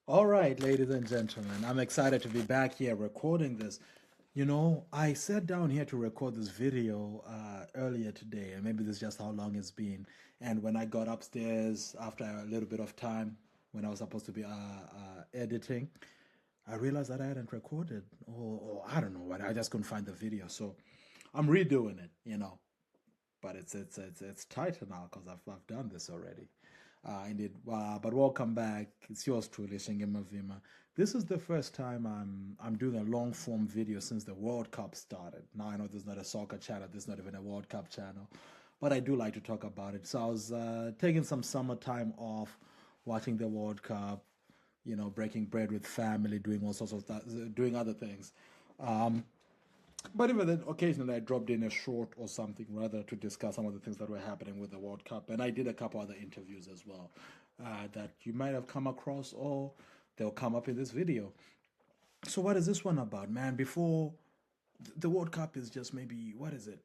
All right, ladies and gentlemen, I'm excited to be back here recording this. I sat down here to record this video earlier today, and maybe this is just how long it's been. And when I got upstairs after a little bit of time, when I was supposed to be editing, I realized that I hadn't recorded, or I don't know what. I just couldn't find the video, so I'm redoing it. But it's tighter now because I've done this already. Indeed. But welcome back. It's yours truly, Shengema Vima. This is the first time I'm doing a long form video since the World Cup started. Now I know this is not a soccer channel. This is not even a World Cup channel, but I do like to talk about it. So I was taking some summertime off, watching the World Cup. Breaking bread with family, doing all sorts of that, doing other things. But even then, occasionally I dropped in a short or something rather to discuss some of the things that were happening with the World Cup. And I did a couple other interviews as well that you might have come across or they'll come up in this video. So, what is this one about, man? Before the World Cup is just maybe, what is it?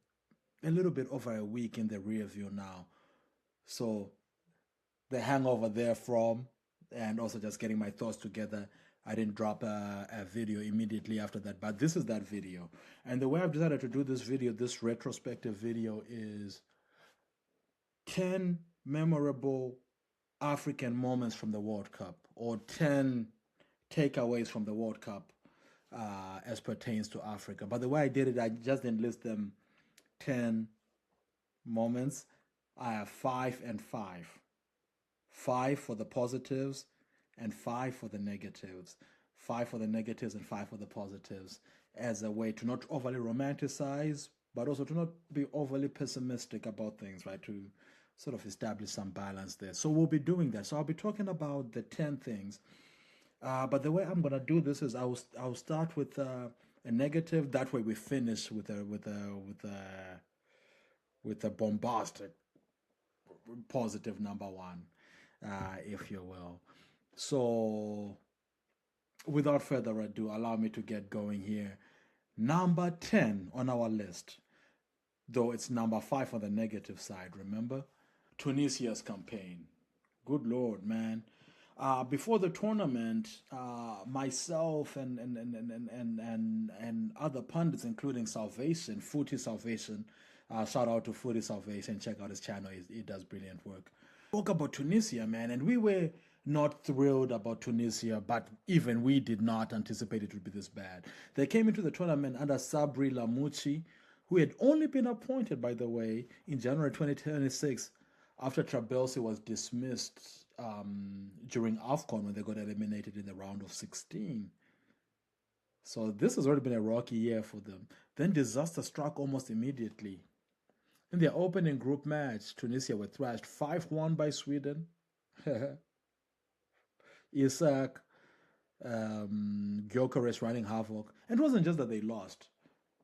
A little bit over a week in the rear view now. So, the hangover there from, and also just getting my thoughts together. I didn't drop a video immediately after that, but this is that video. And the way I've decided to do this video, this retrospective video, is 10 memorable African moments from the World Cup, or 10 takeaways from the World Cup as pertains to Africa. But the way I did it, I just didn't list them 10 moments. I have five and five. Five for the positives and five for the negatives. Five for the negatives and five for the positives, as a way to not overly romanticize, but also to not be overly pessimistic about things, right? To sort of establish some balance there. So we'll be doing that. So I'll be talking about the 10 things. But the way I'm gonna do this is I'll start with a negative. That way we finish with a bombastic positive number one, if you will. So, without further ado, allow me to get going here. Number 10 on our list, though it's number 5 on the negative side, remember? Tunisia's campaign. Good Lord, man. Before the tournament, myself and other pundits, including Salvation, Footy Salvation, shout out to Footy Salvation, check out his channel, he does brilliant work. Spoke about Tunisia, man, and we were not thrilled about Tunisia, but even we did not anticipate it would be this bad. They came into the tournament under Sabri Lamouchi, who had only been appointed, by the way, in January 2026 after Trabelsi was dismissed during AFCON when they got eliminated in the round of 16. So this has already been a rocky year for them. Then disaster struck almost immediately. In their opening group match, Tunisia were thrashed 5-1 by Sweden. Isak, Gyökeres running havoc. And it wasn't just that they lost.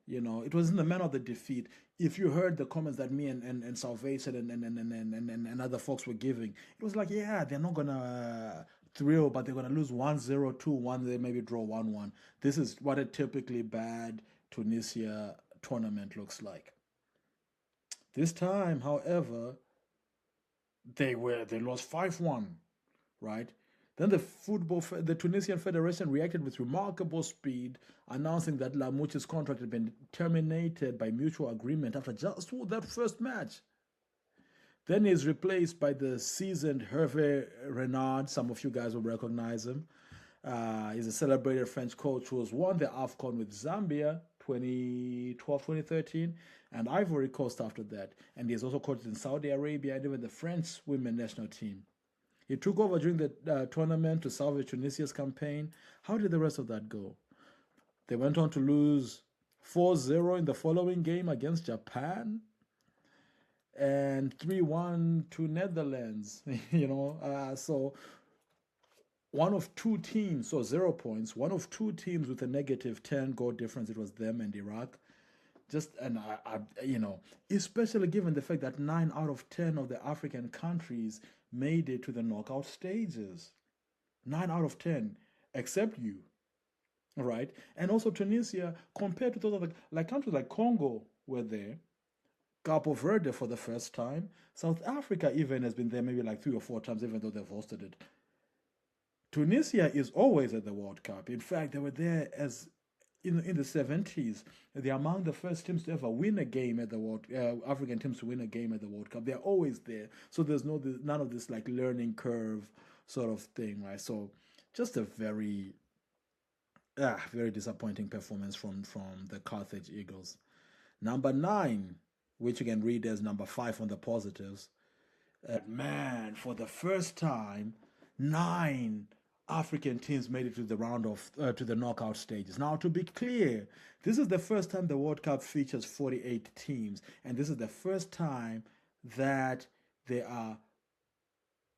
It was in the manner of the defeat. If you heard the comments that me and Salvation and other folks were giving, it was like, yeah, they're not gonna thrill, but they're gonna lose 1-0, 2-1, they maybe draw 1-1. This is what a typically bad Tunisia tournament looks like. This time, however, they lost 5-1, right? Then the Tunisian Federation reacted with remarkable speed, announcing that Lamouchi's contract had been terminated by mutual agreement after just that first match. Then he's replaced by the seasoned Hervé Renard. Some of you guys will recognize him. He's a celebrated French coach who has won the AFCON with Zambia 2012, 2013, and Ivory Coast after that. And he has also coached in Saudi Arabia and even the French women national team. He took over during the tournament to salvage Tunisia's campaign. How did the rest of that go? They went on to lose 4-0 in the following game against Japan and 3-1 to Netherlands. So one of two teams, so 0 points, one of two teams with a negative 10 goal difference. It was them and Iraq. Especially given the fact that 9 out of 10 of the African countries made it to the knockout stages. 9 out of 10, except you. All right. And also Tunisia, compared to those other, like countries like Congo were there, Cabo Verde for the first time. South Africa even has been there maybe like 3 or 4 times, even though they've hosted it. Tunisia is always at the World Cup. In fact, they were there as in the 70s. They're among the first teams to ever win a game at the World African teams to win a game at the World Cup. They're always there. So there's none of this like learning curve sort of thing, right? So just a very disappointing performance from the Carthage Eagles. Number 9, which you can read as number 5 on the positives. Man, for the first time, 9 African teams made it to the round of to the knockout stages. Now, to be clear, this is the first time the World Cup features 48 teams, and this is the first time that there are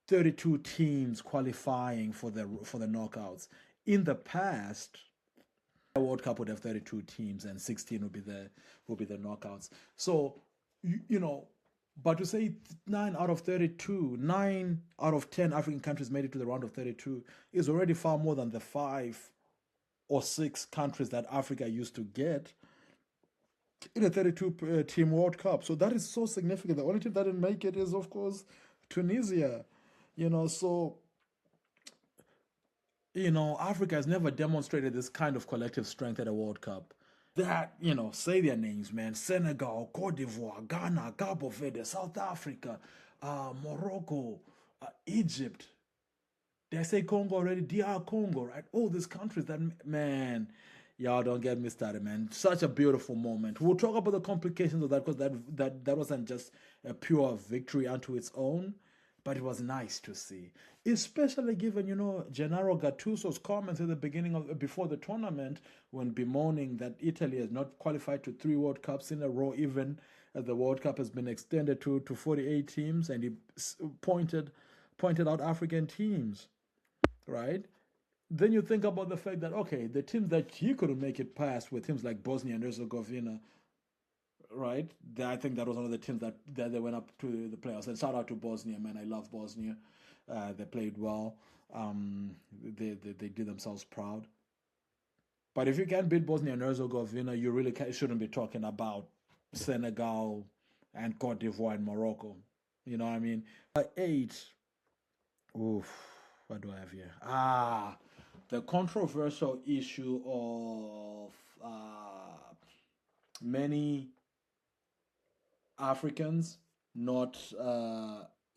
32 teams qualifying for the knockouts. In the past, the World Cup would have 32 teams, and 16 would be the knockouts. So, you know, but to say 9 out of 32, 9 out of 10 African countries made it to the round of 32 is already far more than the 5 or 6 countries that Africa used to get in a 32 team World Cup. So that is so significant. The only team that didn't make it is, of course, Tunisia. So Africa has never demonstrated this kind of collective strength at a World Cup. That, say their names, man. Senegal, Cote d'Ivoire, Ghana, Cabo Verde, South Africa, Morocco, Egypt. Did I say Congo already? DR Congo, right? All these countries that, man, y'all don't get me started, man. Such a beautiful moment. We'll talk about the complications of that because that wasn't just a pure victory unto its own, but it was nice to see. Especially given, Gennaro Gattuso's comments at the before the tournament when bemoaning that Italy has not qualified to 3 World Cups in a row, even as the World Cup has been extended to 48 teams, and he pointed out African teams, right? Then you think about the fact that, okay, the teams that he couldn't make it past were teams like Bosnia and Herzegovina, right? I think that was one of the teams that they went up to the playoffs. And shout out to Bosnia, man. I love Bosnia. They played well. They did themselves proud. But if you can't beat Bosnia and Herzegovina, you really shouldn't be talking about Senegal and Cote d'Ivoire and Morocco. You know what I mean? 8. Oof. What do I have here? The controversial issue of many Africans not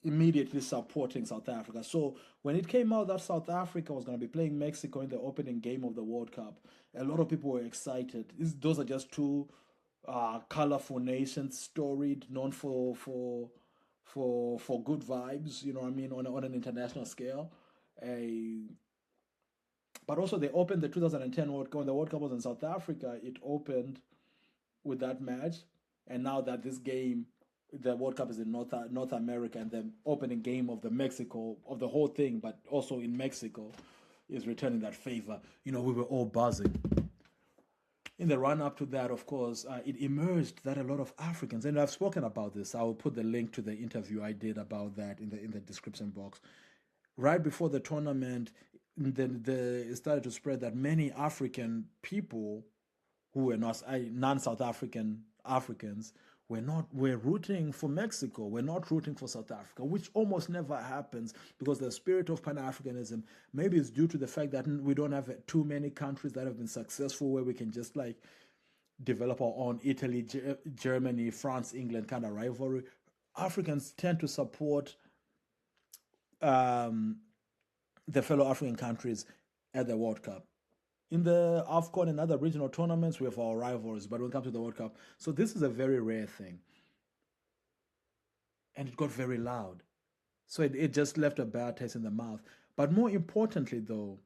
immediately supporting South Africa. So when it came out that South Africa was going to be playing Mexico in the opening game of the World Cup, a lot of people were excited. Those are just two colorful nations, storied, known for good vibes. You know what I mean, on an international scale. But also they opened the 2010 World Cup. When the World Cup was in South Africa, it opened with that match. And now that this game, the World Cup is in North America, and the opening game of the whole thing, but also in Mexico, is returning that favor. We were all buzzing. In the run-up to that, of course, it emerged that a lot of Africans, and I've spoken about this, I will put the link to the interview I did about that in the description box. Right before the tournament, it started to spread that many African people who were not non-South Africans were rooting for Mexico. We're not rooting for South Africa, which almost never happens because the spirit of Pan-Africanism, maybe it's due to the fact that we don't have too many countries that have been successful where we can just like develop our own Italy, Germany, France, England kind of rivalry. Africans tend to support the fellow African countries at the World Cup. In the AFCON and other regional tournaments, we have our rivalries, but when it comes to the World Cup, so this is a very rare thing. And it got very loud. So it just left a bad taste in the mouth. But more importantly, though,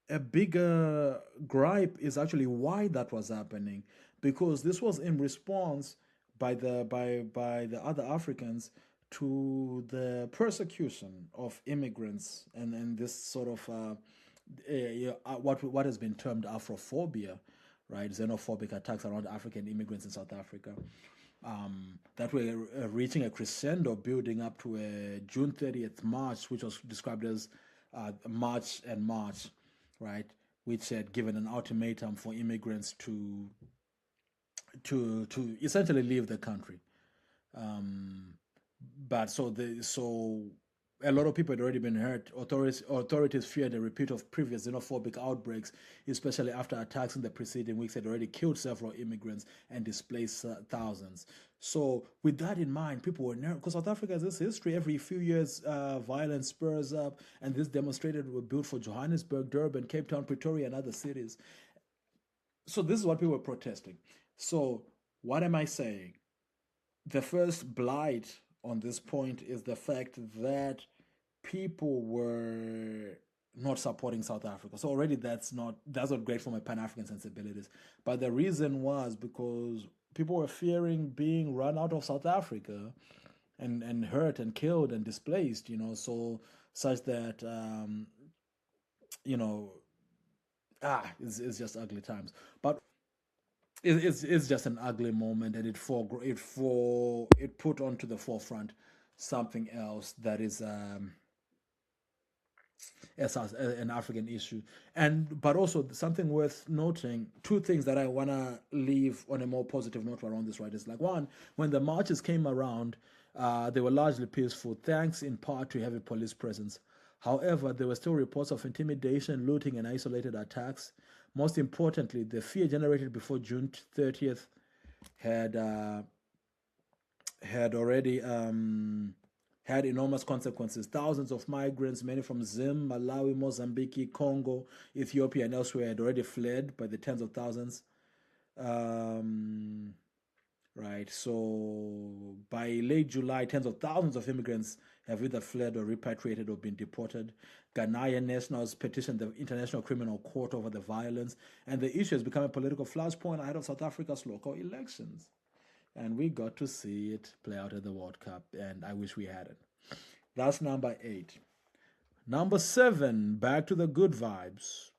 a bigger gripe is actually why that was happening. Because this was in response by the other Africans to the persecution of immigrants and this sort of what has been termed Afrophobia, right? Xenophobic attacks around African immigrants in South Africa. That were reaching a crescendo, building up to a June 30th march, which was described as March and March, right? Which had given an ultimatum for immigrants to essentially leave the country. But so a lot of people had already been hurt. Authorities feared a repeat of previous xenophobic outbreaks, especially after attacks in the preceding weeks had already killed several immigrants and displaced thousands. So, with that in mind, people were nervous because South Africa has this history. Every few years, violence spurs up, and this demonstrated were built for Johannesburg, Durban, Cape Town, Pretoria, and other cities. So, this is what people were protesting. So, what am I saying? The first blight on this point is the fact that people were not supporting South Africa. So already that's not great for my Pan African sensibilities. But the reason was because people were fearing being run out of South Africa and hurt and killed and displaced. So such that you know it's just ugly times. But it's just an ugly moment, and it put onto the forefront something else that is an African issue, and but also something worth noting. Two things that I wanna leave on a more positive note around this, right? Is like one, when the marches came around, they were largely peaceful, thanks in part to heavy police presence. However, there were still reports of intimidation, looting, and isolated attacks. Most importantly, the fear generated before June 30th had had already had enormous consequences. Thousands of migrants, many from Zim, Malawi, Mozambique, Congo, Ethiopia, and elsewhere, had already fled by the tens of thousands. Um, right. So by late July, tens of thousands of immigrants have either fled or repatriated or been deported. Ghanaian nationals petitioned the International Criminal Court over the violence, and the issue has become a political flashpoint ahead of South Africa's local elections. And we got to see it play out at the World Cup, and I wish we had it. That's number 8. Number 7, back to the good vibes.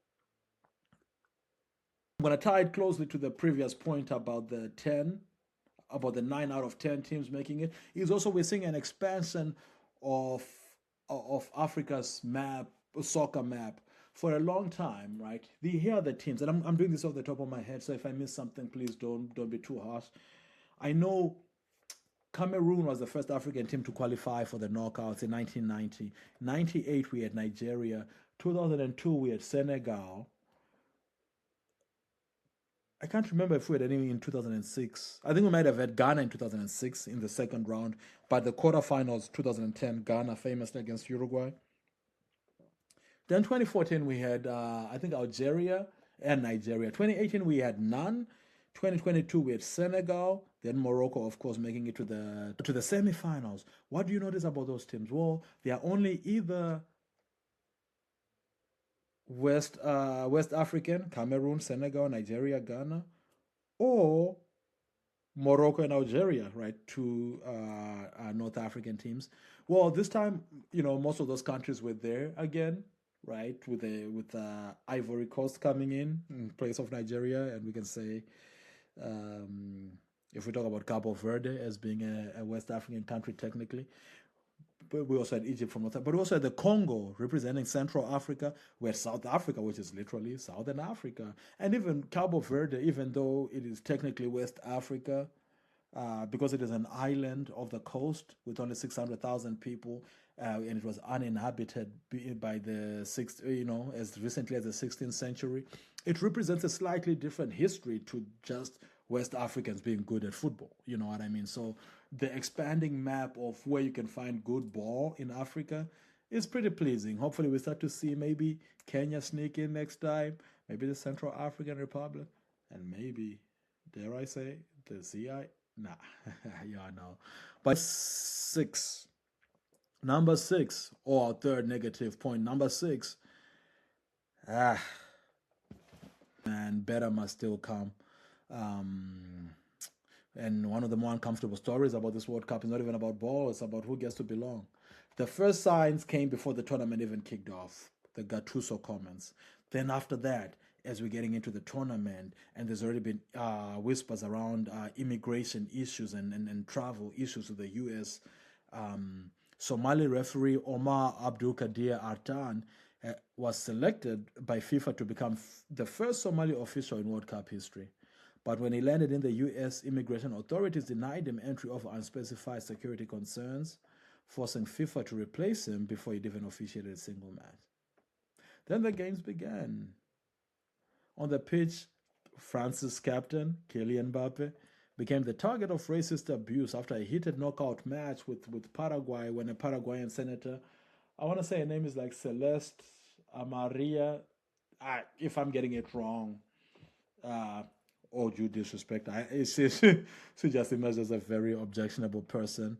I'm going to tie it closely to the previous point about the 9 out of 10 teams making it. Is also we're seeing an expansion of Africa's map, soccer map. For a long time, right? Here are the teams, and I'm doing this off the top of my head. So if I miss something, please don't be too harsh. I know Cameroon was the first African team to qualify for the knockouts in 1990. 98 we had Nigeria. 2002 we had Senegal. I can't remember if we had any in 2006. I think we might have had Ghana in 2006 in the second round, but the quarterfinals 2010 Ghana famously against Uruguay. Then 2014 we had I think Algeria and Nigeria. 2018 we had none. 2022 we had Senegal, then Morocco, of course, making it to the semifinals. What do you notice about those teams? Well, they are only either West African, Cameroon, Senegal, Nigeria, Ghana, or Morocco and Algeria, right? Two North African teams. Well, this time, most of those countries were there again, right? With Ivory Coast coming in place of Nigeria, and we can say if we talk about Cabo Verde as being a West African country technically. But we also had Egypt from North, but we also had the Congo representing Central Africa, where South Africa, which is literally Southern Africa, and even Cabo Verde, even though it is technically West Africa, because it is an island of the coast with only 600,000 people, and it was uninhabited by the as recently as the 16th century. It represents a slightly different history to just West Africans being good at football. You know what I mean? So the expanding map of where you can find good ball in Africa is pretty pleasing. Hopefully, we start to see maybe Kenya sneak in next time, maybe the Central African Republic, and maybe, dare I say, the CI. Nah, yeah, no. But number six, or third negative point, number 6, ah, man, better must still come. And one of the more uncomfortable stories about this World Cup is not even about ball, it's about who gets to belong. The first signs came before the tournament even kicked off, the Gattuso comments. Then after that, as we're getting into the tournament, and there's already been whispers around immigration issues and travel issues with the U.S., Somali referee Omar Abdul Kadir Artan was selected by FIFA to become the first Somali official in World Cup history. But when he landed in the U.S., immigration authorities denied him entry over unspecified security concerns. forcing FIFA to replace him before he'd even officiated a single match. Then the games began. On the pitch, France's captain, Kylian Mbappe, became the target of racist abuse after a heated knockout match with Paraguay when a Paraguayan senator, I want to say her name is like Celeste Amaria, if I'm getting it wrong, all due disrespect, she just emerged as a very objectionable person.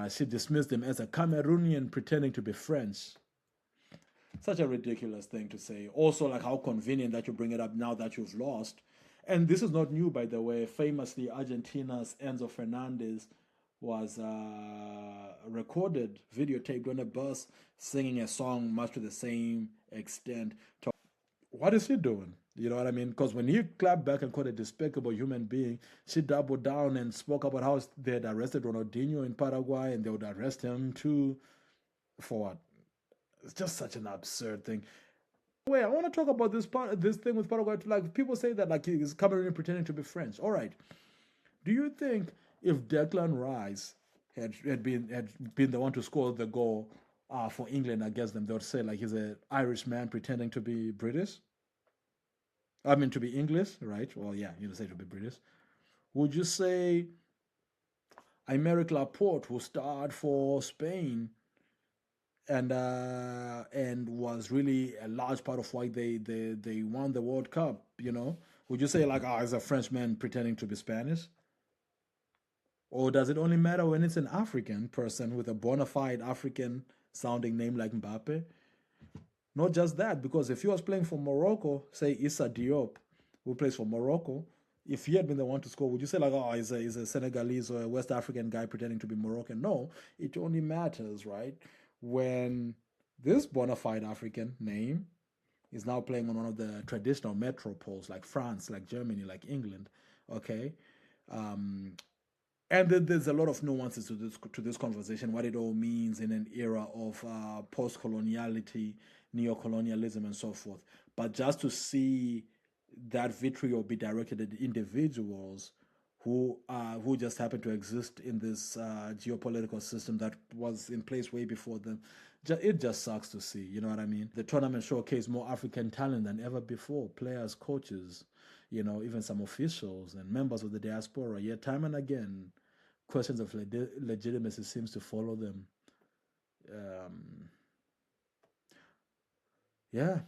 She dismissed him as a Cameroonian pretending to be French. Such a ridiculous thing to say. Also, like how convenient that you bring it up now that you've lost. And this is not new, by the way. Famously, Argentina's Enzo Fernandez was recorded, videotaped on a bus, singing a song much to the same extent. What is she doing? You know what I mean? Because when he clapped back and called a despicable human being, she doubled down and spoke about how they had arrested Ronaldinho in Paraguay and they would arrest him too. For what? It's just such an absurd thing. Wait, I want to talk about this thing with Paraguay. Like people say that like he's Cameroonian pretending to be French. All right. Do you think if Declan Rice had been the one to score the goal for England against them, they would say like he's an Irish man pretending to be British? I mean to be English, right? Well, yeah, you say to be British. Would you say Aymeric Laporte, who starred for Spain, and was really a large part of why they won the World Cup, you know? Would you say like, oh, is a Frenchman pretending to be Spanish? Or does it only matter when it's an African person with a bona fide African sounding name like Mbappe? Not just that, because if he was playing for Morocco, say Issa Diop, who plays for Morocco, if he had been the one to score, would you say like, oh, he's a Senegalese or a West African guy pretending to be Moroccan? No, it only matters, right, when this bona fide African name is now playing on one of the traditional metropoles like France, like Germany, like England, okay? And then there's a lot of nuances to this conversation, what it all means in an era of post-coloniality, neo-colonialism, and so forth. But just to see that vitriol be directed at individuals who just happen to exist in this geopolitical system that was in place way before them, it just sucks to see. You know what I mean? The tournament showcased more African talent than ever before. Players, coaches, you know, even some officials and members of the diaspora. Yet time and again, questions of legitimacy seems to follow them. Yeah,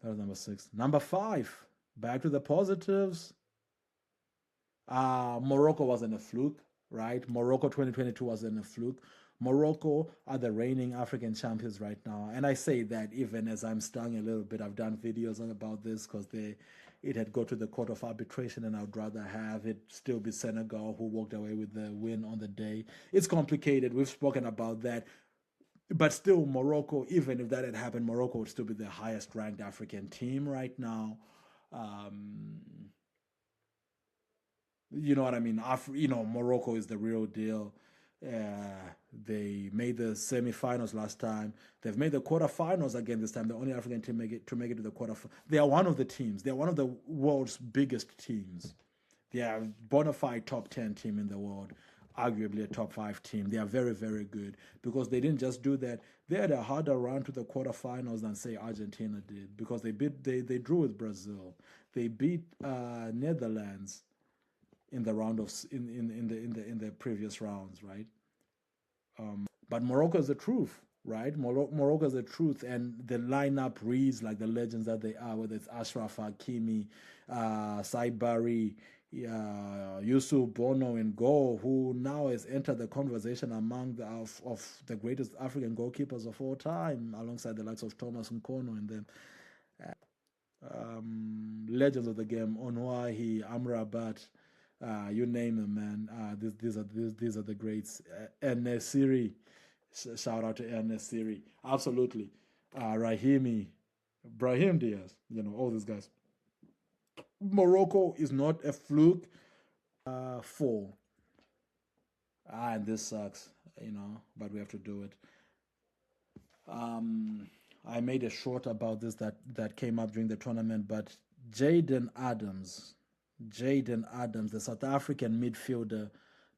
that was number 6. Number 5, back to the positives. Morocco wasn't a fluke, right? Morocco 2022 wasn't a fluke. Morocco are the reigning African champions right now. And I say that even as I'm stung a little bit. I've done videos about this because it had go to the court of arbitration, and I'd rather have it still be Senegal who walked away with the win on the day. It's complicated. We've spoken about that. But still, Morocco, even if that had happened, Morocco would still be the highest ranked African team right now. You know what I mean? Morocco is the real deal. They made the semifinals last time. They've made the quarterfinals again this time. The only African team to make it to the quarterfinals. They are one of the teams. They are one of the world's biggest teams. They are a bona fide top 10 team in the world, arguably a top 5 team. They are very, very good because they didn't just do that. They had a harder run to the quarterfinals than say Argentina did because they drew with Brazil. They beat Netherlands in the round of in the previous rounds, right? But Morocco is the truth, right? Morocco is the truth, and the lineup reads like the legends that they are. Whether it's Ashraf Hakimi, Saibari, Yusuf Bono in goal, who now has entered the conversation among of the greatest African goalkeepers of all time, alongside the likes of Thomas Nkono and them. Legends of the game, Onwahi, Amrabat. You name them, man. These are the greats. And Nesiri, shout out to Nesiri, absolutely. Brahim Diaz, all these guys. Morocco is not a fluke. 4. And this sucks, but we have to do it. I made a short about this that came up during the tournament, but Jayden Adams, the South African midfielder,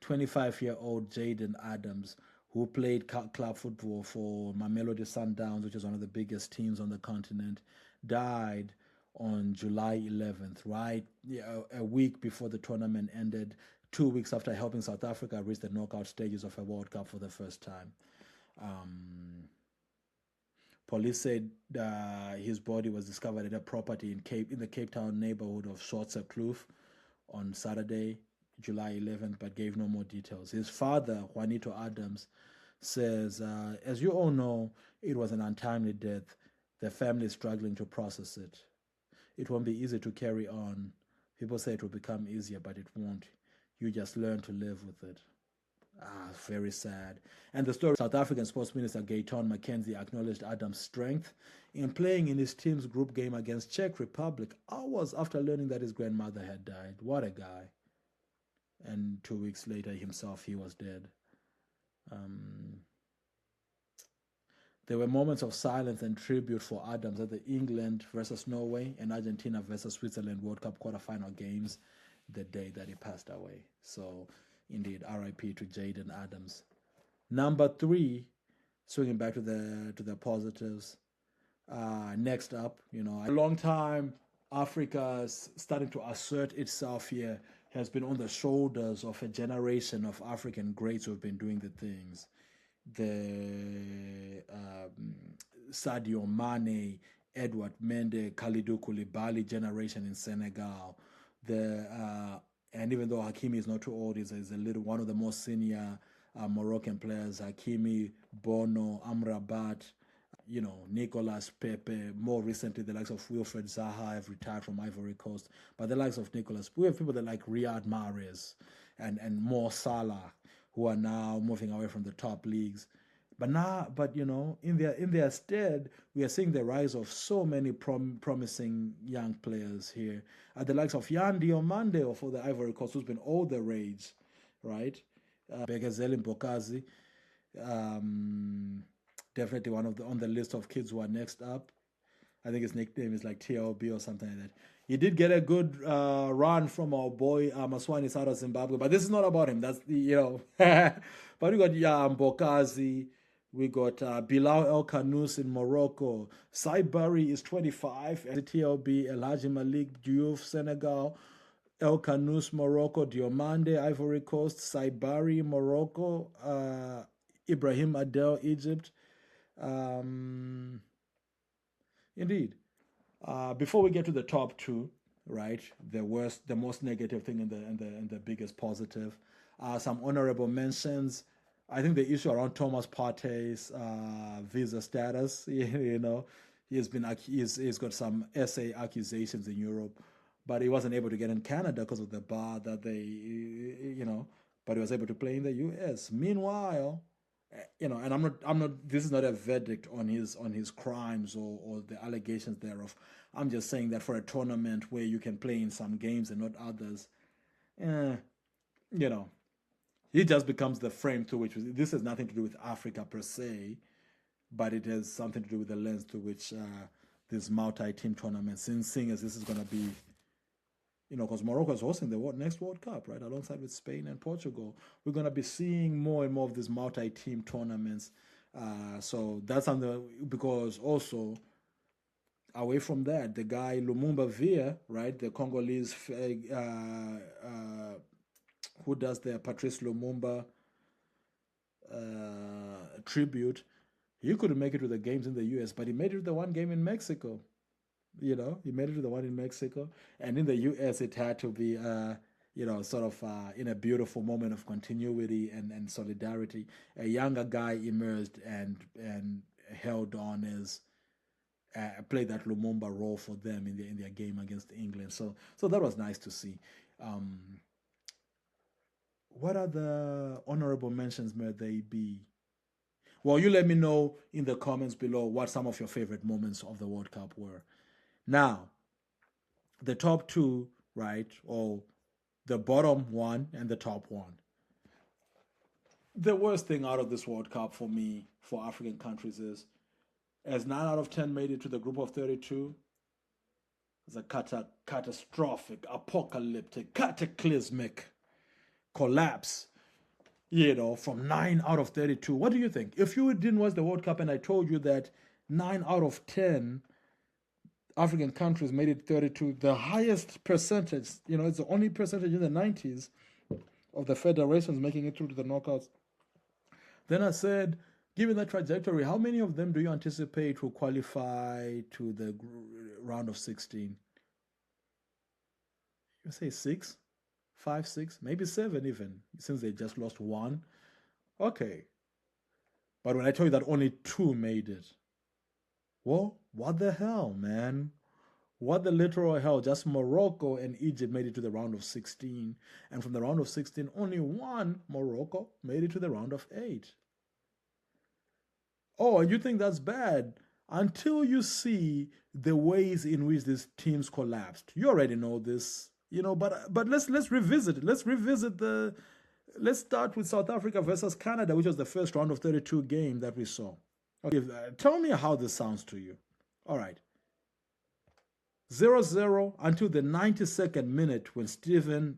25-year-old Jayden Adams, who played club football for Mamelodi Sundowns, which is one of the biggest teams on the continent, died on July 11th, right? Yeah, a week before the tournament ended, 2 weeks after helping South Africa reach the knockout stages of a World Cup for the first time. Police said his body was discovered at a property in the Cape Town neighborhood of Kloof on Saturday, July 11th, but gave no more details. His father, Juanito Adams, says, as you all know, it was an untimely death. The family is struggling to process it. It won't be easy to carry on. People say it will become easier, but it won't. You just learn to live with it. Very sad. And the story, South African Sports Minister Gayton McKenzie acknowledged Adams' strength in playing in his team's group game against Czech Republic hours after learning that his grandmother had died. What a guy. And 2 weeks later, himself, he was dead. There were moments of silence and tribute for Adams at the England versus Norway and Argentina versus Switzerland World Cup quarterfinal games the day that he passed away. So, indeed, R.I.P. to Jayden Adams. Number 3, swinging back to the positives. Next up, a long time Africa's starting to assert itself here has been on the shoulders of a generation of African greats who have been doing the things. The Sadio Mane, Edward Mende, Kalidou Koulibaly generation in Senegal. And even though Hakimi is not too old, he's one of the most senior Moroccan players. Hakimi, Bono, Amrabat, Nicolas Pepe. More recently, the likes of Wilfred Zaha have retired from Ivory Coast. But the likes of Nicolas, we have people that like Riyad Mahrez and Mo Salah, who are now moving away from the top leagues. But in their stead, we are seeing the rise of so many promising young players here. The likes of Yan Diomande for the Ivory Coast, who's been all the rage, right? Begazeli Mbokazi, definitely one of on the list of kids who are next up. I think his nickname is like TLB or something like that. He did get a good run from our boy Maswani out of Zimbabwe, but this is not about him. That's but we got Mbokazi. We got Bilal El Kanous in Morocco. Saibari is 25. And the TLB, Elhaji Malik Diouf, Senegal. El Kanous, Morocco. Diomande, Ivory Coast. Saibari, Morocco. Ibrahim Adel, Egypt. Indeed. Before we get to the top 2, right? The most negative thing and the biggest positive. Some honorable mentions. I think the issue around Thomas Partey's visa status, he's got some SA accusations in Europe, but he wasn't able to get in Canada because of the bar that but he was able to play in the US. Meanwhile, and I'm not. This is not a verdict on his crimes or the allegations thereof. I'm just saying that for a tournament where you can play in some games and not others, it just becomes the frame through which this has nothing to do with Africa per se, but it has something to do with the lens through which this multi-team tournament, seeing as this is going to be, because Morocco is hosting the next World Cup, right, alongside with Spain and Portugal. We're going to be seeing more and more of these multi-team tournaments. So that's something, because also, away from that, the guy Lumumba Via, right, the Congolese who does the Patrice Lumumba tribute, he couldn't make it to the games in the US, but he made it to the one game in Mexico. He made it to the one in Mexico. And in the US, it had to be, sort of in a beautiful moment of continuity and solidarity. A younger guy emerged and held on as played that Lumumba role for them in their game against England. So that was nice to see. What other honorable mentions may they be? Well, you let me know in the comments below what some of your favorite moments of the World Cup were. Now, the top 2, right, or the bottom 1 and the top 1. The worst thing out of this World Cup for me, for African countries, is as 9 out of 10 made it to the group of 32, it's a catastrophic, apocalyptic, cataclysmic collapse from 9 out of 32. What do you think? If you didn't watch the World Cup and I told you that 9 out of 10 African countries made it 32, the highest percentage, it's the only percentage in the 90s of the federations making it through to the knockouts. Then I said, given that trajectory, how many of them do you anticipate will qualify to the round of 16? You say six, five, six, maybe seven even, since they just lost one. Okay. But when I tell you that only two made it, well, what the hell, man? What the literal hell? Just Morocco and Egypt made it to the round of 16. And from the round of 16, only one, Morocco, made it to the round of 8. Oh, and you think that's bad until you see the ways in which these teams collapsed. You already know this, but let's revisit it. Let's start with South Africa versus Canada, which was the first round of 32 game that we saw. Okay, tell me how this sounds to you. All right. 0-0 until the 92nd minute when Stephen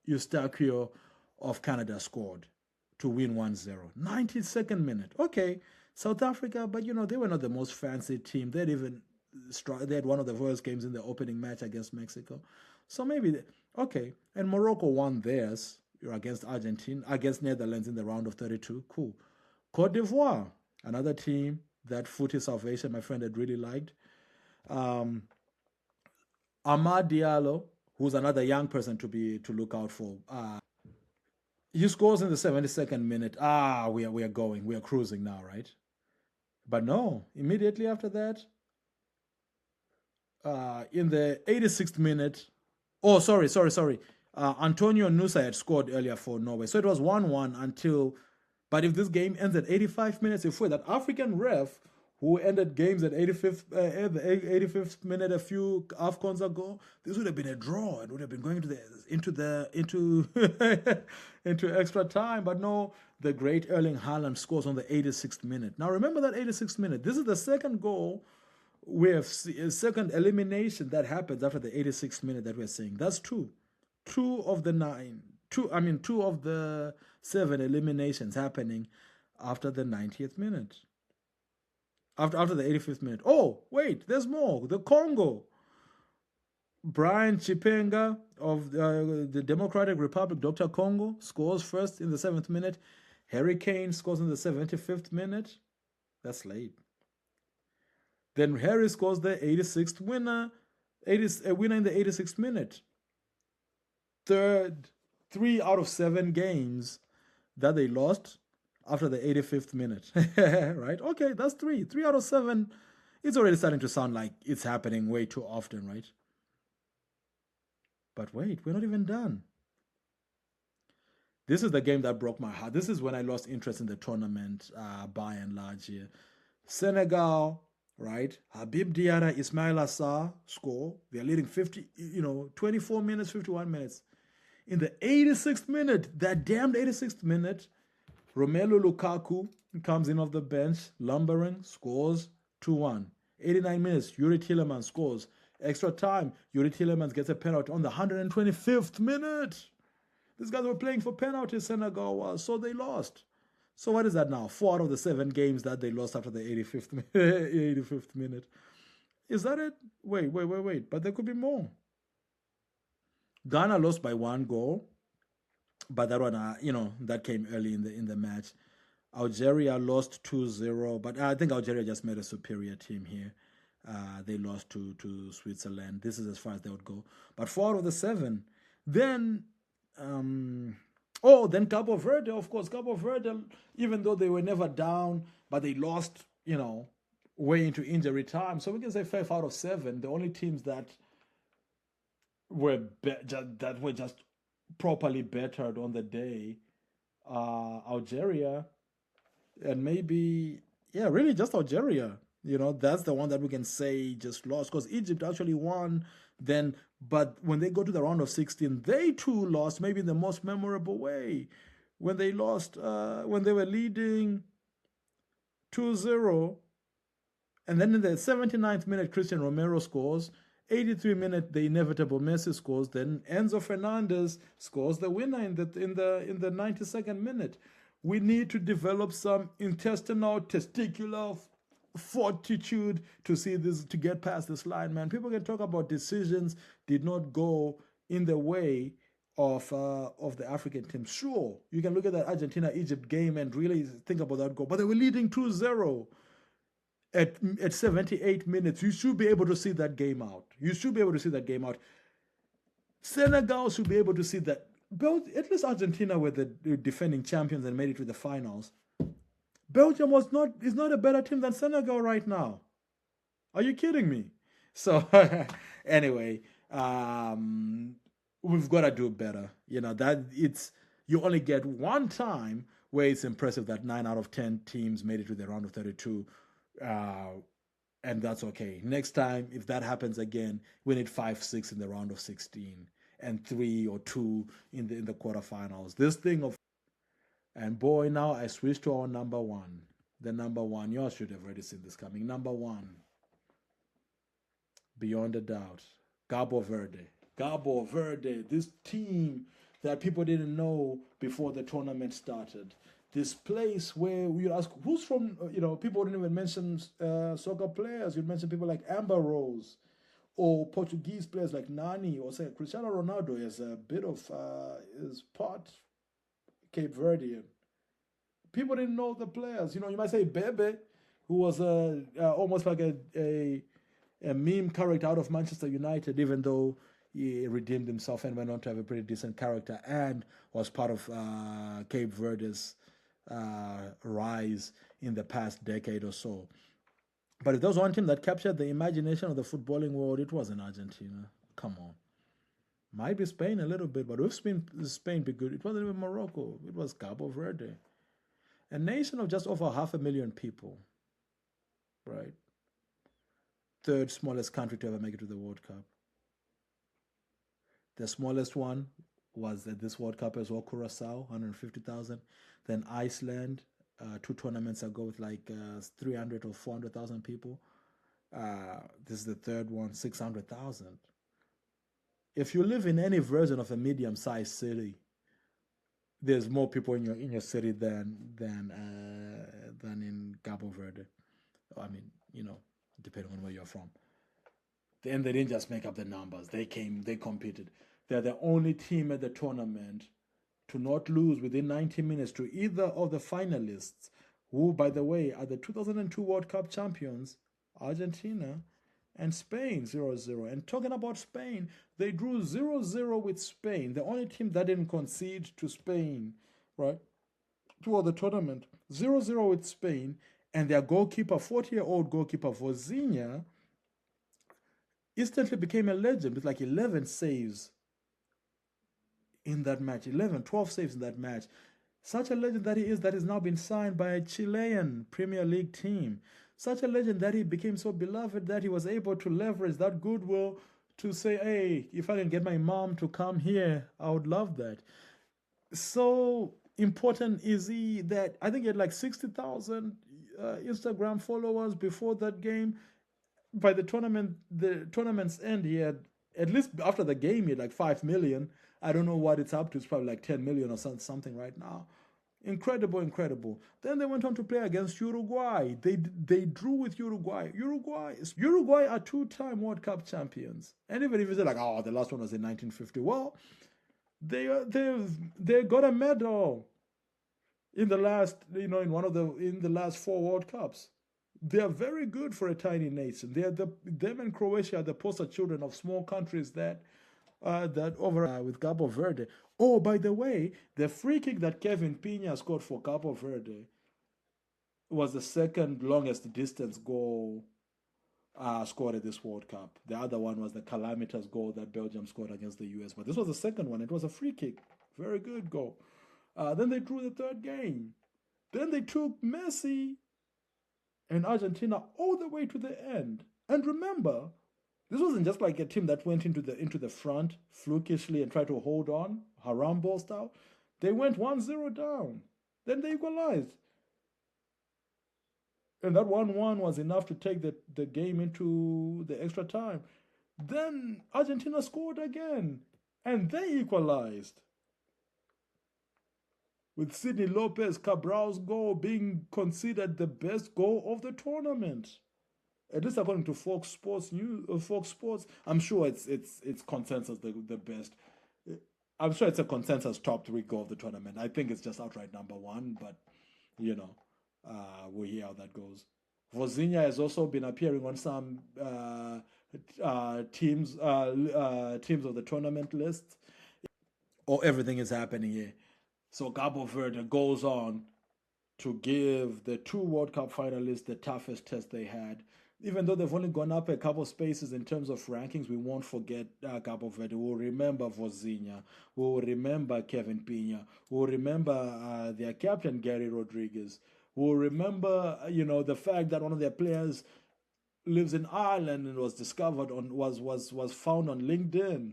Eustachio of Canada scored to win 1-0. 92nd minute. Okay, South Africa, but they were not the most fancy team. They had one of the worst games in the opening match against Mexico. So maybe, okay. And Morocco won theirs against Argentina, against Netherlands in the round of 32. Cool. Cote d'Ivoire, another team that Footy Salvation, my friend, had really liked. Amad Diallo, who's another young person to look out for. He scores in the 72nd minute. We are going. We are cruising now, right? But no, immediately after that, in the 86th minute, sorry. Antonio Nusa had scored earlier for Norway. So it was 1-1 until, but if this game ends at 85 minutes, if we're that African ref who ended games at 85th minute a few AFCONs ago, this would have been a draw. It would have been going into extra time. But no, the great Erling Haaland scores on the 86th minute. Now remember that 86th minute. This is the second goal we have, second elimination that happens after the 86th minute that we're seeing. That's two of the 7 eliminations happening after the 90th minute. After the 85th minute. Oh, wait, there's more. The Congo. Brian Chipenga of the Democratic Republic, Dr. Congo, scores first in the 7th minute. Harry Kane scores in the 75th minute. That's late. Then Harry scores the 86th winner. A winner in the 86th minute. 3 out of 7 games that they lost after the 85th minute, right? Okay, that's 3 out of 7. It's already starting to sound like it's happening way too often, right? But wait, we're not even done. This is the game that broke my heart. This is when I lost interest in the tournament by and large here. Senegal, right? Habib Diarra, Ismail Assar score. They're leading 24 minutes, 51 minutes. In the 86th minute, that damned 86th minute, Romelu Lukaku comes in off the bench, lumbering, scores 2-1. 89 minutes, Yuri Tillemans scores. Extra time, Yuri Tillemans gets a penalty on the 125th minute. These guys were playing for penalties, Senegal was, so they lost. So what is that now? 4 out of the 7 games that they lost after the 85th minute. Is that it? Wait. But there could be more. Ghana lost by 1 goal. But that one, that came early in the match. Algeria lost 2-0, but I think Algeria just made a superior team here. They lost to Switzerland. This is as far as they would go. But 4 out of the 7. Then, then Cabo Verde, of course. Cabo Verde, even though they were never down, but they lost, way into injury time. So we can say 5 out of 7. The only teams that were just properly bettered on the day, Algeria, and maybe really just Algeria. That's the one that we can say just lost, because Egypt actually won then, but when they go to the round of 16, they too lost, maybe in the most memorable way, when they lost when they were leading 2-0, and then in the 79th minute Christian Romero scores, 83-minute, the inevitable Messi scores. Then Enzo Fernandez scores the winner in the 92nd minute. We need to develop some intestinal, testicular fortitude to see this, to get past this line, man. People can talk about decisions did not go in the way of the African team. Sure, you can look at that Argentina Egypt game and really think about that goal, but they were leading 2-0 at 78 minutes. You should be able to see that game out. You should be able to see that game out. Senegal should be able to see that. At least Argentina were the defending champions and made it to the finals. Belgium is not a better team than Senegal right now. Are you kidding me? So anyway, we've got to do better. You only get one time where it's impressive that 9 out of 10 teams made it to the round of 32, and that's okay. Next time, if that happens again, we need 5-6 in the round of 16 and 3 or 2 in the quarterfinals. This thing of, and boy, now I switch to our number one. The number one, you all should have already seen this coming. Number one, beyond a doubt, Cabo Verde. Cabo Verde, this team that people didn't know before the tournament started. This place where we ask, who's from, people didn't even mention soccer players. You'd mention people like Amber Rose or Portuguese players like Nani, or say Cristiano Ronaldo is a bit of, is part Cape Verdean. People didn't know the players. You might say Bebe, who was almost like a meme character out of Manchester United, even though he redeemed himself and went on to have a pretty decent character and was part of Cape Verde's rise in the past decade or so. But if there was one team that captured the imagination of the footballing world, it wasn't Argentina. Come on. Might be Spain a little bit, but if Spain be good, it wasn't even Morocco. It was Cabo Verde. A nation of just over 500,000 people, right? Third smallest country to ever make it to the World Cup. The smallest one was at this World Cup as well, Curacao, 150,000. Then Iceland, 2 tournaments ago with like 300 or 400,000 people. This is the third one, 600,000. If you live in any version of a medium-sized city, there's more people in your city than in Cabo Verde. I mean, depending on where you're from. And they didn't just make up the numbers. They competed. They're the only team at the tournament to not lose within 90 minutes to either of the finalists, who, by the way, are the 2002 World Cup champions, Argentina and Spain, 0-0. And talking about Spain, they drew 0-0 with Spain, the only team that didn't concede to Spain, right, toward the tournament. 0-0 with Spain, and their goalkeeper, 40-year-old goalkeeper Vozinha, instantly became a legend with like 11 saves in that match. 12 saves in that match. Such a legend that he is, that has now been signed by a Chilean Premier League team. Such a legend that he became so beloved that he was able to leverage that goodwill to say, hey, if I can get my mom to come here, I would love that. So important is he that I think he had like 60,000 Instagram followers before that game. By the tournament's end, he had, at least after the game, he had like 5 million. I don't know what it's up to. It's probably like 10 million or something right now. Incredible. Then they went on to play against Uruguay. They drew with Uruguay. Uruguay are 2-time World Cup champions. And even if you say like, oh, the last one was in 1950, well, they got a medal in the last, in the last 4 World Cups. They are very good for a tiny nation. Them and Croatia are the poster children of small countries that over with Cabo Verde. Oh, by the way, the free kick that Kevin Pina scored for Cabo Verde was the second longest distance goal scored at this World Cup. The other one was the calamitous goal that Belgium scored against the US. But this was the second one. It was a free kick. Very good goal. Then they drew the third game. Then they took Messi and Argentina all the way to the end. And remember, this wasn't just like a team that went into the front flukishly and tried to hold on, haram ball style. They went 1-0 down. Then they equalized. And that 1-1 was enough to take the game into the extra time. Then Argentina scored again, and they equalized, with Sidney Lopez Cabral's goal being considered the best goal of the tournament. At least according to Fox Sports News, Fox Sports, I'm sure it's consensus the best. I'm sure it's a consensus top three goal of the tournament. I think it's just outright number one, but you know, we'll hear how that goes. Vozinha has also been appearing on some teams of the tournament list. Or everything is happening here. So Cabo Verde goes on to give the two World Cup finalists the toughest test they had. Even though they've only gone up a couple spaces in terms of rankings, we won't forget Cabo Verde. We'll remember Vozinha. We'll remember Kevin Pina. We'll remember their captain, Gary Rodriguez. We'll remember, the fact that one of their players lives in Ireland and was discovered on was found on LinkedIn.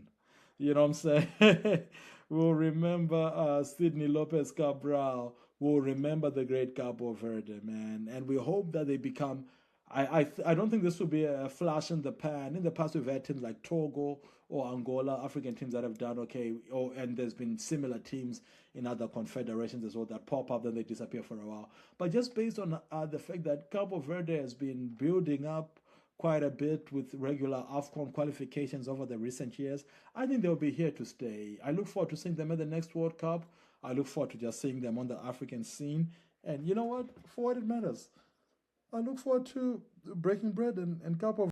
You know what I'm saying? We'll remember Sidney Lopez Cabral. We'll remember the great Cabo Verde, man, and we hope that they become. I don't think this will be a flash in the pan. In the past, we've had teams like Togo or Angola, African teams that have done okay. And there's been similar teams in other confederations as well that pop up, then they disappear for a while. But just based on the fact that Cabo Verde has been building up quite a bit with regular AFCON qualifications over the recent years, I think they'll be here to stay. I look forward to seeing them at the next World Cup. I look forward to just seeing them on the African scene. And you know what? For what it matters, I look forward to breaking bread and cup of